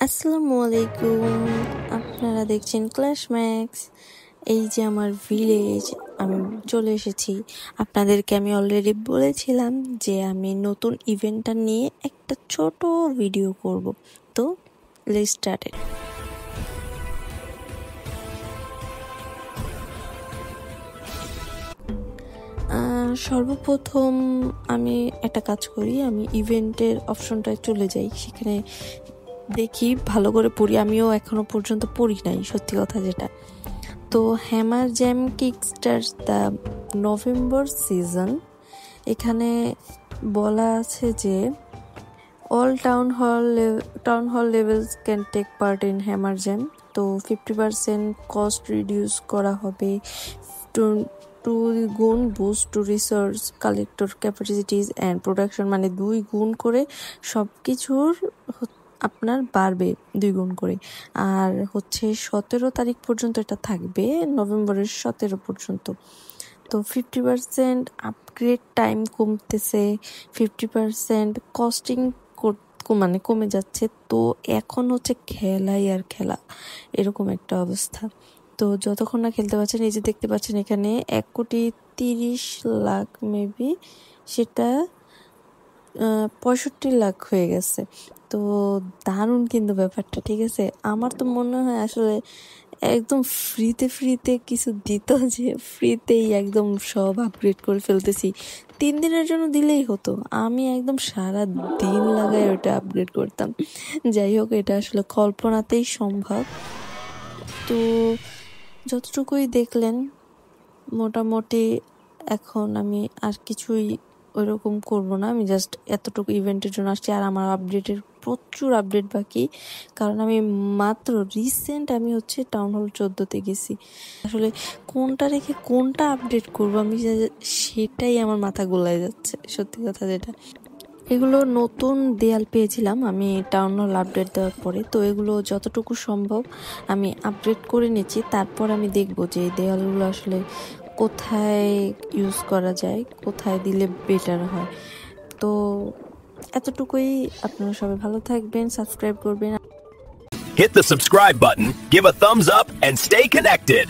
আসসালামু আলাইকুম। আপনারা দেখছেন ক্লাশ ম্যাক্স। এই যে আমার ভিলেজ, আমি চলে এসেছি। আপনাদেরকে আমি অলরেডি বলেছিলাম যে আমি নতুন ইভেন্টটা নিয়ে একটা ছোট ভিডিও করব। তো লেটস স্টার্টেড। সর্বপ্রথম আমি একটা কাজ করি, আমি ইভেন্টের অপশনটায় চলে যাই, সেখানে দেখি ভালো করে পড়ি। আমিও এখনো পর্যন্ত পড়ি নাই, সত্যি কথা যেটা। তো hammer jam kickstart the November season, এখানে বলা আছে যে all town hall levels can take part in hammer jam. তো 50% কস্ট রিডিউস করা হবে, টু গুণ boost to research collector capacities and production, মানে 2 গুণ করে সব কিছুর আপনার বাড়বে 2 গুণ করে। আর 17 তারিখ পর্যন্ত এটা থাকবে, নভেম্বরের 17 পর্যন্ত। তো 50% আপগ্রেড টাইম কমতেছে, 50% কস্টিং মানে কমে যাচ্ছে। তো এখন খেলাই আর খেলা, এরকম একটা অবস্থা। তো যতক্ষণ না খেলতে পারছেন, এই যে দেখতে পাচ্ছেন এখানে 1,30,00,000 মেবি, সেটা 65 লাখ হয়ে গেছে। তো দারুণ কিন্তু ব্যাপারটা, ঠিক আছে। আমার তো মনে হয় আসলে একদম ফ্রিতে কিছু দিত, যে ফ্রিতেই একদম সব আপগ্রেড করে ফেলতেছি। 3 দিনের জন্য দিলেই হতো, আমি একদম সারা দিন লাগাই ওটা আপগ্রেড করতাম। যাই হোক, এটা আসলে কল্পনাতেই সম্ভব। তো যতটুকুই দেখলেন, মোটামুটি এখন আমি আর কিছুই ওইরকম করবো না। আমি জাস্ট এতটুকু ইভেন্টের জন্য আসছি। আর আমার প্রচুর আপডেট বাকি, কারণ আমি মাত্র রিসেন্ট আমি টাউন হল 14-তে গেছি। আসলে কোনটা রেখে কোনটা আপডেট করবো আমি সেটাই আমার মাথা গোলায় যাচ্ছে, সত্যি কথা যেটা। এগুলো নতুন দেয়াল পেয়েছিলাম আমি টাউন হল আপডেট দেওয়ার পরে, তো এগুলো যতটুকু সম্ভব আমি আপডেট করে নিচ্ছি। তারপর আমি দেখবো যে এই দেয়ালগুলো আসলে কোথায় ইউজ করা যায়, কোথায় দিলে বেটার হয়। তো এতটুকুই। আপনারা সবাই ভালো থাকবেন, সাবস্ক্রাইব করবেন। Hit the subscribe button, give a thumbs up, and stay connected.